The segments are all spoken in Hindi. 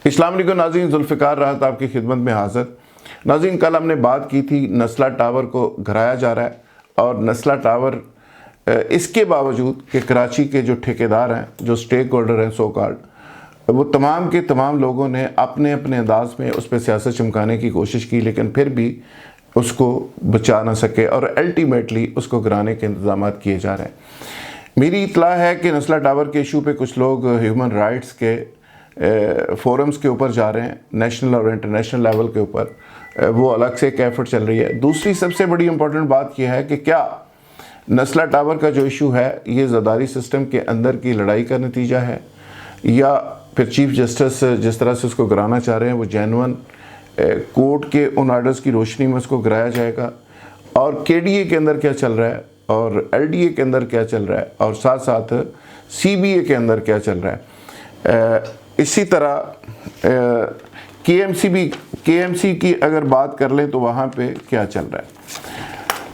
अस्सलाम वालेकुम नाज़रीन, जुल्फ़िकार राहत आपकी खिदमत में हाज़िर। नाज़रीन, कल हमने बात की थी नस्ला टावर को गिराया जा रहा है और नस्ला टावर इसके बावजूद कि कराची के जो ठेकेदार हैं, जो स्टेक होल्डर हैं सो कॉल्ड, वो तमाम के तमाम लोगों ने अपने अपने अंदाज में उस पर सियासत चमकाने की कोशिश की, लेकिन फिर भी उसको बचा ना सके और अल्टीमेटली उसको गिराने के इंतजाम किए जा रहे हैं। मेरी इत्तला है कि नस्ला टावर के इशू पे कुछ लोग ह्यूमन राइट्स के फोरम्स के ऊपर जा रहे हैं, नेशनल और इंटरनेशनल लेवल के ऊपर वो अलग से एक एफर्ट चल रही है। दूसरी सबसे बड़ी इंपॉर्टेंट बात यह है कि क्या नस्ला टावर का जो इशू है ये ज़रदारी सिस्टम के अंदर की लड़ाई का नतीजा है, या फिर चीफ जस्टिस जिस तरह से उसको गिराना चाह रहे हैं वो जेन्युइन कोर्ट के उन आर्डर्स की रोशनी में उसको गिराया जाएगा, और केडीए के अंदर क्या चल रहा है और एलडीए के अंदर क्या चल रहा है और साथ साथ सीबीए के अंदर क्या चल रहा है। इसी तरह केएमसी की अगर बात कर लें तो वहाँ पे क्या चल रहा है।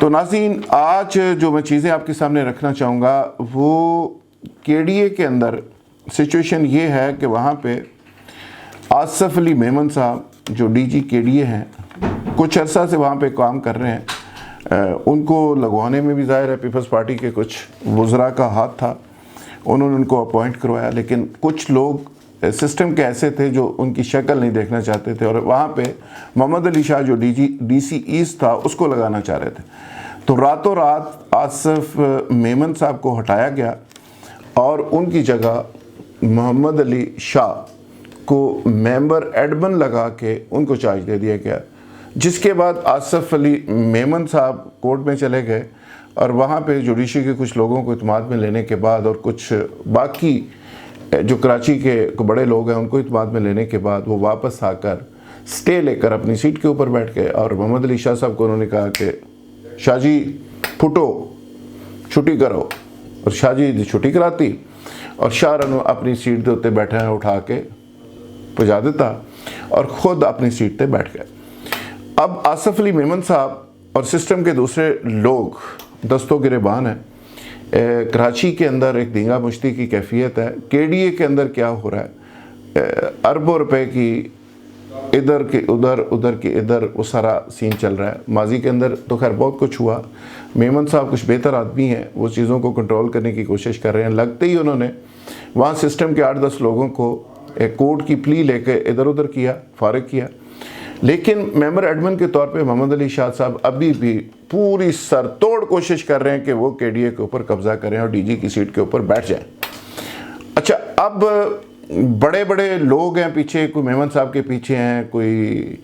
तो नाज़रीन, आज जो मैं चीज़ें आपके सामने रखना चाहूँगा वो केडीए के अंदर सिचुएशन ये है कि वहाँ पे आसिफ अली मेमन साहब जो डीजी केडीए हैं, कुछ अरसा से वहाँ पे काम कर रहे हैं। उनको लगवाने में भी ज़ाहिर है पीपल्स पार्टी के कुछ वज़रा का हाथ था, उन्होंने उनको अपॉइंट करवाया, लेकिन कुछ लोग सिस्टम के ऐसे थे जो उनकी शक्ल नहीं देखना चाहते थे और वहाँ पे मोहम्मद अली शाह जो डीसी ईस्ट था उसको लगाना चाह रहे थे। तो रातों रात आसिफ मेमन साहब को हटाया गया और उनकी जगह मोहम्मद अली शाह को मेंबर एडमिन लगा के उनको चार्ज दे दिया गया, जिसके बाद आसिफ अली मेमन साहब कोर्ट में चले गए और वहाँ पे जुडिशरी के कुछ लोगों को इत्मीनान में लेने के बाद और कुछ बाकी जो कराची के बड़े लोग हैं उनको इत्मीनान में लेने के बाद वो वापस आकर स्टे लेकर अपनी सीट के ऊपर बैठ गए और मोहम्मद अली शाह साहब को उन्होंने कहा कि शाह जी फुटो छुट्टी करो, और शाह जी छुट्टी कराती और शाह रनू अपनी सीट के उत्ते बैठे हैं उठा के पुजा देता और ख़ुद अपनी सीट पे बैठ गए। अब आसिफ अली मेमन साहब और सिस्टम के दूसरे लोग दस्तों गिरेबान हैं। कराची के अंदर एक दींगा मुश्ती की कैफियत है। केडीए के अंदर क्या हो रहा है, अरबों रुपए की इधर की उधर, उधर की इधर, वो सारा सीन चल रहा है। माजी के अंदर तो खैर बहुत कुछ हुआ, मेमन साहब कुछ बेहतर आदमी हैं, वो चीज़ों को कंट्रोल करने की कोशिश कर रहे हैं। लगते ही उन्होंने वहाँ सिस्टम के 8-10 लोगों को एक कोर्ट की प्ली लेके इधर उधर किया, फारिग किया, लेकिन मेंबर एडमिन के तौर पे मोहम्मद अली शाह साहब अभी भी पूरी सरतोड़ कोशिश कर रहे हैं कि वो केडीए के ऊपर कब्जा करें और डीजी की सीट के ऊपर बैठ जाएं। अच्छा, अब बड़े बड़े लोग हैं पीछे, कोई मेमन साहब के पीछे हैं, कोई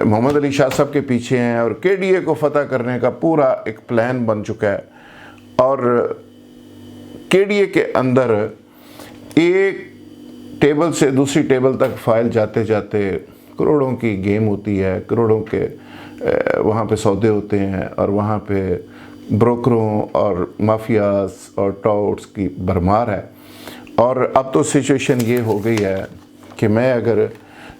मोहम्मद अली शाह साहब के पीछे हैं, और केडीए को फतह करने का पूरा एक प्लान बन चुका है। और केडीए के अंदर एक टेबल से दूसरी टेबल तक फाइल जाते जाते करोड़ों की गेम होती है, करोड़ों के वहाँ पे सौदे होते हैं और वहाँ पे ब्रोकरों और माफियास और टाउट्स की भरमार है। और अब तो सिचुएशन ये हो गई है कि मैं अगर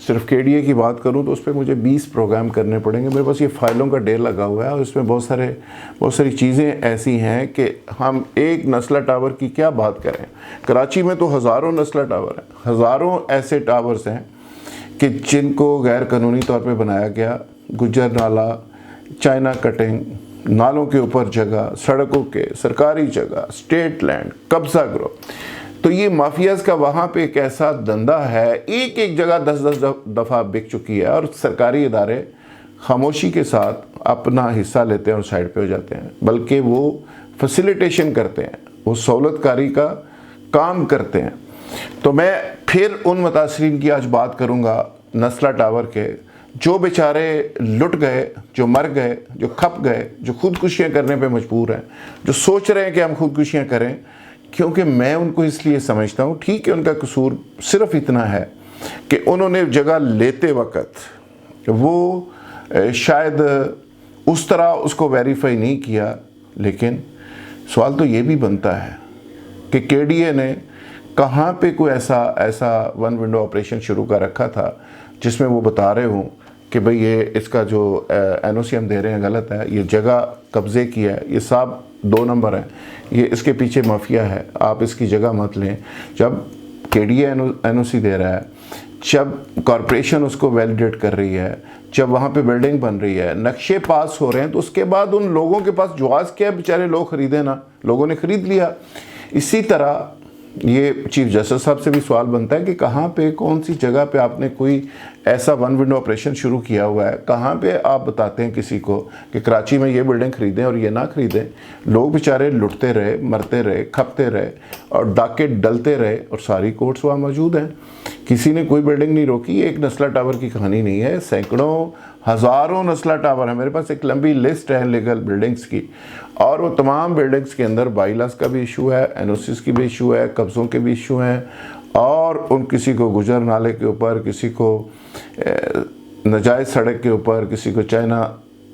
सिर्फ केडीए की बात करूं तो उस पर मुझे 20 प्रोग्राम करने पड़ेंगे। मेरे पास ये फाइलों का ढेर लगा हुआ है और इसमें बहुत सारी चीज़ें ऐसी हैं कि हम एक नस्ला टावर की क्या बात करें। कराची में तो हज़ारों नस्ला टावर हैं, हज़ारों ऐसे टावर्स हैं कि जिनको गैर कानूनी तौर पे बनाया गया। गुज्जर नाला, चाइना कटिंग, नालों के ऊपर जगह, सड़कों के सरकारी जगह, स्टेट लैंड, कब्जा ग्रुप। तो ये माफियाज का वहाँ पे एक ऐसा धंधा है, एक एक जगह 10-10 दफ़ा बिक चुकी है और सरकारी इदारे खामोशी के साथ अपना हिस्सा लेते हैं और साइड पे हो जाते हैं, बल्कि वो फैसिलिटेशन करते हैं, वो सहूलतकारी का काम करते हैं। तो मैं फिर उन मुतासरीन की आज बात करूँगा नस्ला टावर के, जो बेचारे लुट गए, जो मर गए, जो खप गए, जो खुदकुशियाँ करने पे मजबूर हैं, जो सोच रहे हैं कि हम खुदकुशियाँ करें, क्योंकि मैं उनको इसलिए समझता हूँ, ठीक है उनका कसूर सिर्फ इतना है कि उन्होंने जगह लेते वक्त वो शायद उस तरह उसको वेरीफाई नहीं किया। लेकिन सवाल तो ये भी बनता है कि केडीए ने कहाँ पे कोई ऐसा वन विंडो ऑपरेशन शुरू कर रखा था जिसमें वो बता रहे हों कि भाई ये इसका जो एनओसी हम दे रहे हैं गलत है, ये जगह कब्ज़े की है, ये साहब 2 नंबर है, ये इसके पीछे माफिया है, आप इसकी जगह मत लें। जब केडीए एनओसी दे रहा है, जब कॉरपोरेशन उसको वैलिडेट कर रही है, जब वहाँ पे बिल्डिंग बन रही है, नक्शे पास हो रहे हैं, तो उसके बाद उन लोगों के पास जवाज़ क्या है, बेचारे लोग खरीदे ना, लोगों ने ख़रीद लिया। इसी तरह ये चीफ जस्टिस साहब से भी सवाल बनता है कि कहाँ पे, कौन सी जगह पे आपने कोई ऐसा वन विंडो ऑपरेशन शुरू किया हुआ है, कहाँ पे आप बताते हैं किसी को कि कराची में ये बिल्डिंग ख़रीदें और ये ना ख़रीदें। लोग बेचारे लुटते रहे, मरते रहे, खपते रहे और डाके डलते रहे, और सारी कोर्ट्स वहाँ मौजूद हैं, किसी ने कोई बिल्डिंग नहीं रोकी। एक नस्ला टावर की कहानी नहीं है, सैकड़ों हज़ारों नस्ला टावर है। मेरे पास एक लंबी लिस्ट है लीगल बिल्डिंग्स की, और वो तमाम बिल्डिंग्स के अंदर बाइलास का भी इशू है, एनओसीज की भी इशू है, कब्ज़ों के भी इशू हैं, और उन किसी को गुजर नाले के ऊपर, किसी को नाजायज़ सड़क के ऊपर, किसी को चाइना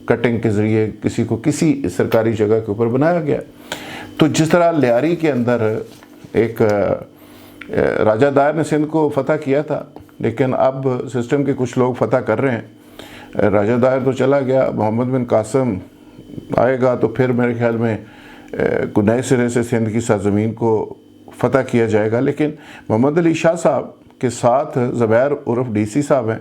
कटिंग के ज़रिए, किसी को किसी सरकारी जगह के ऊपर बनाया गया। तो जिस तरह लियारी के अंदर एक राजा दायर ने सिंध को फतह किया था, लेकिन अब सिस्टम के कुछ लोग फतह कर रहे हैं। राजा दायर तो चला गया, मोहम्मद बिन कासिम आएगा तो फिर मेरे ख्याल में कोई नए सिरे से सिंध की सरजमीन को फतह किया जाएगा। लेकिन मोहम्मद अली शाह साहब के साथ ज़ुबैर उर्फ डीसी साहब हैं,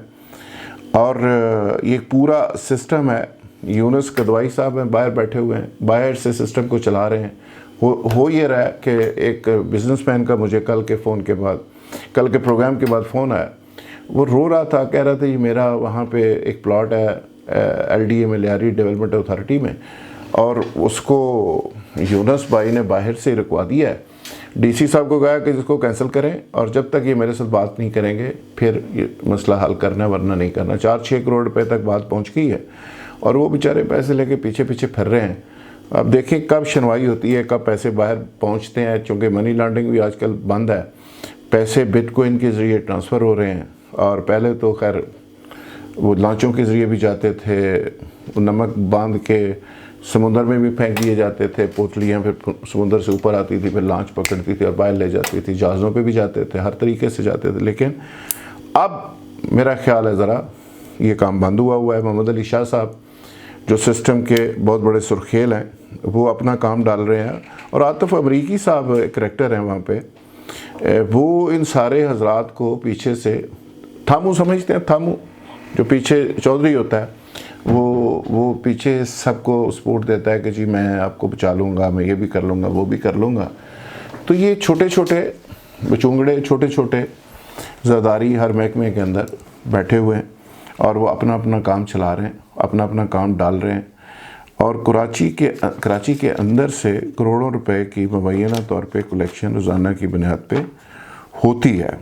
और ये पूरा सिस्टम है। यूनुस कदवाई साहब हैं, बाहर बैठे हुए हैं, बाहर से सिस्टम को चला रहे हैं। हो ये रहा है कि एक बिजनेसमैन का मुझे कल के प्रोग्राम के बाद फ़ोन आया। वो रो रहा था, कह रहा था ये मेरा वहाँ पे एक प्लॉट है LDA में, लियारी डेवलपमेंट अथॉरिटी में, और उसको यूनुस भाई ने बाहर से रुकवा दिया है। DC साहब को कहा कि इसको कैंसिल करें, और जब तक ये मेरे साथ बात नहीं करेंगे फिर ये मसला हल करना, वरना नहीं करना। 4-6 करोड़ रुपए तक बात पहुँच गई है, और वो बेचारे पैसे लेके पीछे पीछे फिर रहे हैं। अब देखें कब सुनवाई होती है, कब पैसे बाहर पहुंचते हैं, चूँकि मनी लॉन्ड्रिंग भी आजकल बंद है, पैसे बिटकॉइन के ज़रिए ट्रांसफ़र हो रहे हैं। और पहले तो खैर वो लांचों के ज़रिए भी जाते थे, नमक बांध के समुंदर में भी फेंक दिए जाते थे पोटलियाँ, फिर समुंदर से ऊपर आती थी, फिर लांच पकड़ती थी और बाहर ले जाती थी, जहाज़ों पे भी जाते थे, हर तरीके से जाते थे। लेकिन अब मेरा ख्याल है ज़रा ये काम बंद हुआ है। मोहम्मद अली शाह साहब जो सिस्टम के बहुत बड़े सुर्खेल हैं, वो अपना काम डाल रहे हैं, और आतिफ अमरीकी साहब एक करेक्टर हैं वहाँ पे, वो इन सारे हजरात को पीछे से थामू समझते हैं। थामू जो पीछे चौधरी होता है, वो पीछे सबको सपोर्ट देता है कि जी मैं आपको बचा लूँगा, मैं ये भी कर लूँगा, वो भी कर लूँगा। तो ये छोटे छोटे बचूंगड़े, छोटे छोटे ज़रदारी हर महकमे के अंदर बैठे हुए हैं, और वो अपना अपना काम चला रहे हैं, अपना अपना काम डाल रहे हैं। और कराची के अंदर से करोड़ों रुपए की मुबैना तौर पे कलेक्शन रोज़ाना की बुनियाद पे होती है।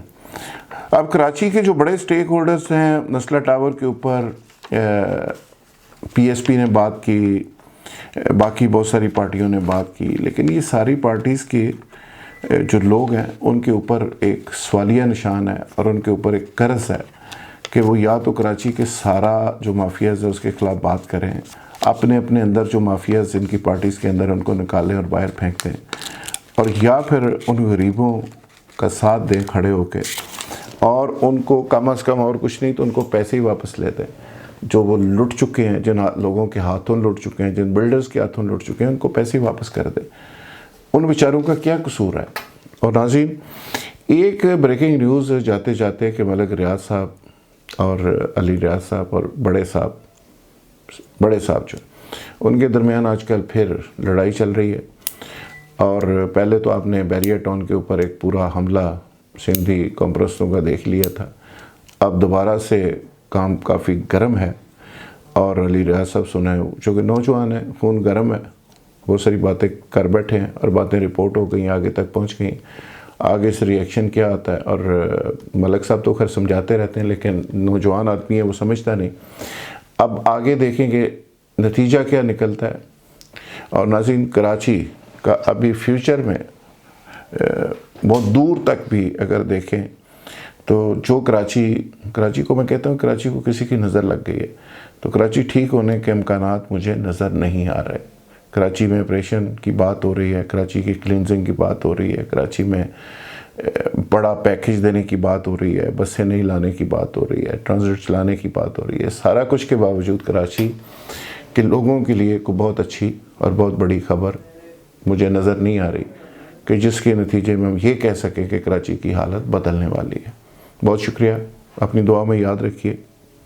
अब कराची के जो बड़े स्टेक होल्डर्स हैं, नस्ला टावर के ऊपर PSP ने बात की, बाकी बहुत सारी पार्टियों ने बात की, लेकिन ये सारी पार्टीज़ के जो लोग हैं उनके ऊपर एक सवालिया निशान है, और उनके ऊपर एक कर्ज है कि वो या तो कराची के सारा जो माफियाज़ है उसके ख़िलाफ़ बात करें, अपने अपने अंदर जो माफियाज़ जिनकी पार्टीज़ के अंदर उनको निकालें और बाहर फेंक दें, और या फिर उन गरीबों का साथ दें खड़े होके, और उनको कम अज़ कम और कुछ नहीं तो उनको पैसे ही वापस ले दें जो वो लुट चुके हैं, जिन लोगों के हाथों लुट चुके हैं, जिन बिल्डर्स के हाथों लुट चुके हैं, उनको पैसे ही वापस कर दें। उन बेचारों का क्या कसूर है। और नाज़रीन, एक ब्रेकिंग न्यूज़ जाते जाते कि मलिक रियाज साहब और अली रियाज साहब और बड़े साहब जो उनके दरमियान आजकल फिर लड़ाई चल रही है। और पहले तो आपने बैरियर टाउन के ऊपर एक पूरा हमला सिंधी कॉम्प्रेसों का देख लिया था, अब दोबारा से काम काफ़ी गर्म है। और अली रियाज साहब सुना है, जो कि नौजवान है, खून गर्म है, बहुत सारी बातें कर बैठे हैं, और बातें रिपोर्ट हो गई, आगे तक पहुंच गई। आगे से रिएक्शन क्या आता है, और मलिक साहब तो खैर समझाते रहते हैं, लेकिन नौजवान आदमी है, वो समझता नहीं। अब आगे देखेंगे नतीजा क्या निकलता है। और नाज़रीन, कराची का अभी फ्यूचर में बहुत दूर तक भी अगर देखें तो जो कराची को मैं कहता हूँ, कराची को किसी की नज़र लग गई है, तो कराची ठीक होने के इम्कानात मुझे नज़र नहीं आ रहे। कराची में ऑपरेशन की बात हो रही है, कराची की क्लींजिंग की बात हो रही है, कराची में बड़ा पैकेज देने की बात हो रही है, बसें नहीं लाने की बात हो रही है, ट्रांजिट चलाने की बात हो रही है। सारा कुछ के बावजूद कराची के लोगों के लिए कोई बहुत अच्छी और बहुत बड़ी खबर मुझे नज़र नहीं आ रही कि जिसके नतीजे में हम ये कह सकें कि कराची की हालत बदलने वाली है। बहुत शुक्रिया। अपनी दुआ में याद रखिए।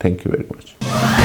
Thank you very much.